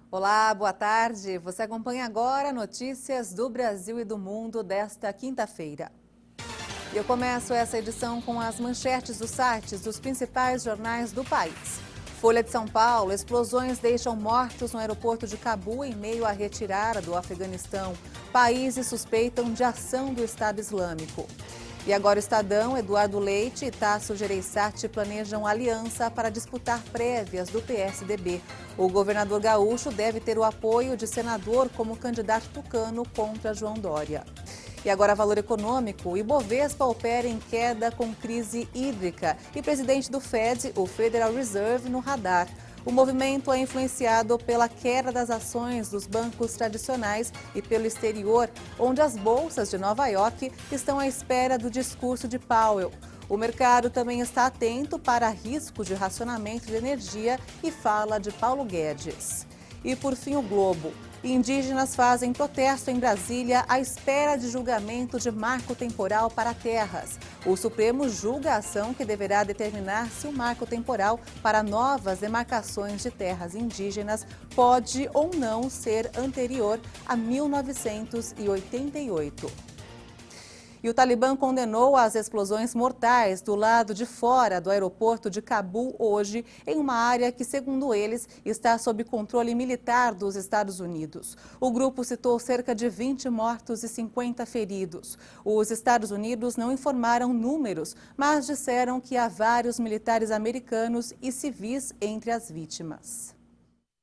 Olá, boa tarde. Você acompanha agora notícias do Brasil e do mundo desta quinta-feira. Eu começo essa edição com as manchetes dos sites dos principais jornais do país. Folha de São Paulo: explosões deixam mortos no aeroporto de Cabul em meio à retirada do Afeganistão. Países suspeitam de ação do Estado Islâmico. E agora o Estadão: Eduardo Leite e Tasso Gereissati planejam aliança para disputar prévias do PSDB. O governador gaúcho deve ter o apoio de senador como candidato tucano contra João Dória. E agora Valor Econômico: o Ibovespa opera em queda com crise hídrica e presidente do Fed, o Federal Reserve, no radar. O movimento é influenciado pela queda das ações dos bancos tradicionais e pelo exterior, onde as bolsas de Nova York estão à espera do discurso de Powell. O mercado também está atento para riscos de racionamento de energia e fala de Paulo Guedes. E por fim, o Globo: indígenas fazem protesto em Brasília à espera de julgamento de marco temporal para terras. O Supremo julga a ação que deverá determinar se o marco temporal para novas demarcações de terras indígenas pode ou não ser anterior a 1988. E o Talibã condenou as explosões mortais do lado de fora do aeroporto de Cabul hoje, em uma área que, segundo eles, está sob controle militar dos Estados Unidos. O grupo citou cerca de 20 mortos e 50 feridos. Os Estados Unidos não informaram números, mas disseram que há vários militares americanos e civis entre as vítimas.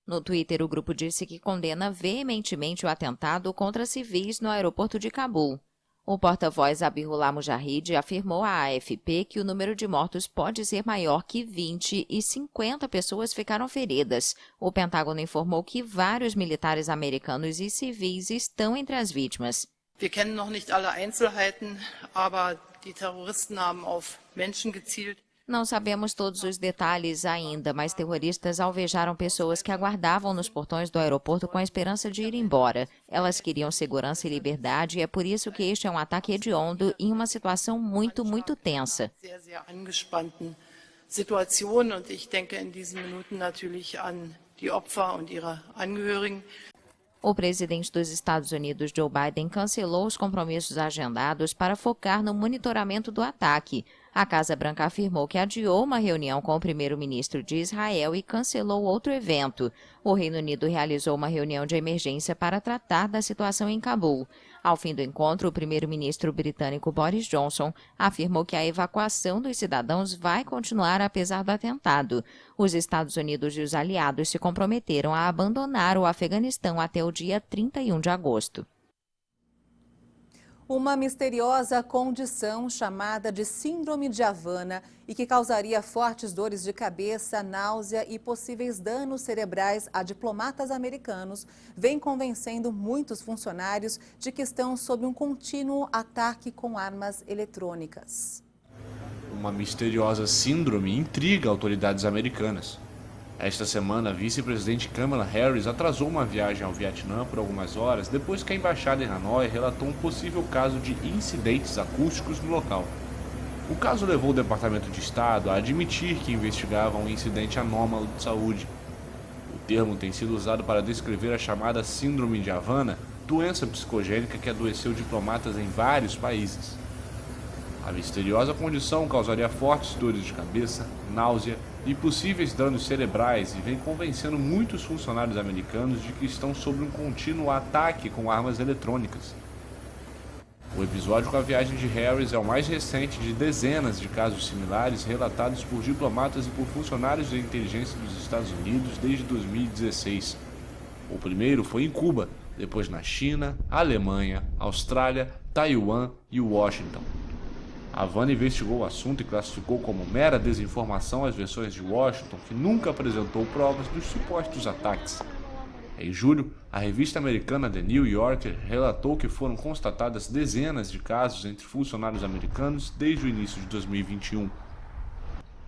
No Twitter, o grupo disse que condena veementemente o atentado contra civis no aeroporto de Cabul. O porta-voz Zabihullah Mujahid afirmou à AFP que o número de mortos pode ser maior que 20 e 50 pessoas ficaram feridas. O Pentágono informou que vários militares americanos e civis estão entre as vítimas. Wir kennen noch nicht alle Einzelheiten, aber die Terroristen haben auf Menschen gezielt. Não sabemos todos os detalhes ainda, mas terroristas alvejaram pessoas que aguardavam nos portões do aeroporto com a esperança de ir embora. Elas queriam segurança e liberdade e é por isso que este é um ataque hediondo em uma situação muito tensa. Sehr angespannten Situation und ich denke in diesen Minuten natürlich an die Opfer und ihre Angehörigen. O presidente dos Estados Unidos, Joe Biden, cancelou os compromissos agendados para focar no monitoramento do ataque. A Casa Branca afirmou que adiou uma reunião com o primeiro-ministro de Israel e cancelou outro evento. O Reino Unido realizou uma reunião de emergência para tratar da situação em Cabul. Ao fim do encontro, o primeiro-ministro britânico Boris Johnson afirmou que a evacuação dos cidadãos vai continuar apesar do atentado. Os Estados Unidos e os aliados se comprometeram a abandonar o Afeganistão até o dia 31 de agosto. Uma misteriosa condição chamada de Síndrome de Havana e que causaria fortes dores de cabeça, náusea e possíveis danos cerebrais a diplomatas americanos vem convencendo muitos funcionários de que estão sob um contínuo ataque com armas eletrônicas. Uma misteriosa síndrome intriga autoridades americanas. Esta semana, a vice-presidente Kamala Harris atrasou uma viagem ao Vietnã por algumas horas depois que a embaixada em Hanoi relatou um possível caso de incidentes acústicos no local. O caso levou o Departamento de Estado a admitir que investigava um incidente anômalo de saúde. O termo tem sido usado para descrever a chamada Síndrome de Havana, doença psicogênica que adoeceu diplomatas em vários países. A misteriosa condição causaria fortes dores de cabeça, náusea e possíveis danos cerebrais e vem convencendo muitos funcionários americanos de que estão sob um contínuo ataque com armas eletrônicas. O episódio com a viagem de Harris é o mais recente de dezenas de casos similares relatados por diplomatas e por funcionários da inteligência dos Estados Unidos desde 2016. O primeiro foi em Cuba, depois na China, Alemanha, Austrália, Taiwan e Washington. A Havana investigou o assunto e classificou como mera desinformação as versões de Washington, que nunca apresentou provas dos supostos ataques. Em julho, a revista americana The New Yorker relatou que foram constatadas dezenas de casos entre funcionários americanos desde o início de 2021.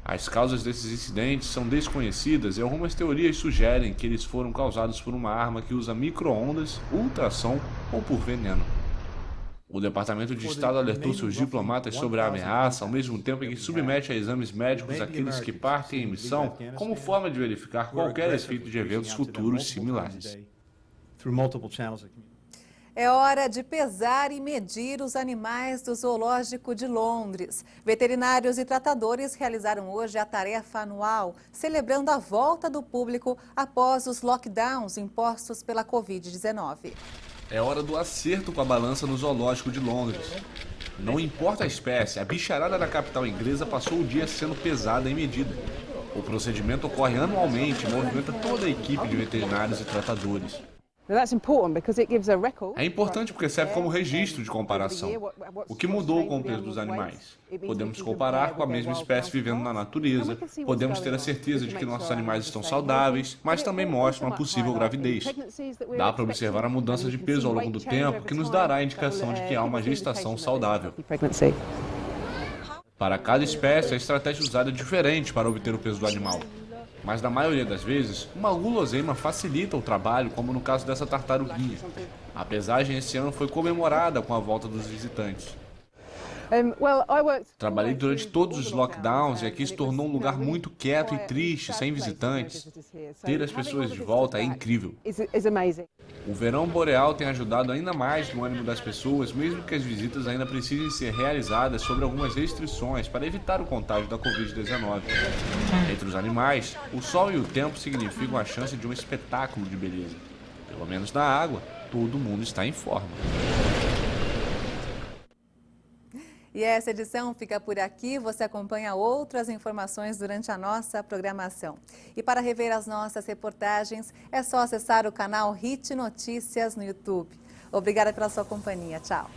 As causas desses incidentes são desconhecidas e algumas teorias sugerem que eles foram causados por uma arma que usa micro-ondas, ultrassom ou por veneno. O Departamento de Estado alertou seus diplomatas sobre a ameaça, ao mesmo tempo em que submete a exames médicos aqueles que partem em missão, como forma de verificar qualquer efeito de eventos futuros similares. É hora de pesar e medir os animais do Zoológico de Londres. Veterinários e tratadores realizaram hoje a tarefa anual, celebrando a volta do público após os lockdowns impostos pela Covid-19. É hora do acerto com a balança no Zoológico de Londres. Não importa a espécie, a bicharada da capital inglesa passou o dia sendo pesada e medida. O procedimento ocorre anualmente e movimenta toda a equipe de veterinários e tratadores. É importante porque serve como registro de comparação. O que mudou com o peso dos animais? Podemos comparar com a mesma espécie vivendo na natureza, podemos ter a certeza de que nossos animais estão saudáveis, mas também mostra uma possível gravidez. Dá para observar a mudança de peso ao longo do tempo, que nos dará a indicação de que há uma gestação saudável. Para cada espécie, a estratégia usada é diferente para obter o peso do animal. Mas na maioria das vezes, uma guloseima facilita o trabalho, como no caso dessa tartaruguinha. A pesagem esse ano foi comemorada com a volta dos visitantes. Trabalhei durante todos os lockdowns e aqui se tornou um lugar muito quieto e triste, sem visitantes. Ter as pessoas de volta é incrível. O verão boreal tem ajudado ainda mais no ânimo das pessoas, mesmo que as visitas ainda precisem ser realizadas sob algumas restrições para evitar o contágio da Covid-19. Entre os animais, o sol e o tempo significam a chance de um espetáculo de beleza. Pelo menos na água, todo mundo está em forma. E essa edição fica por aqui. Você acompanha outras informações durante a nossa programação. E para rever as nossas reportagens, é só acessar o canal HIT Notícias no YouTube. Obrigada pela sua companhia. Tchau.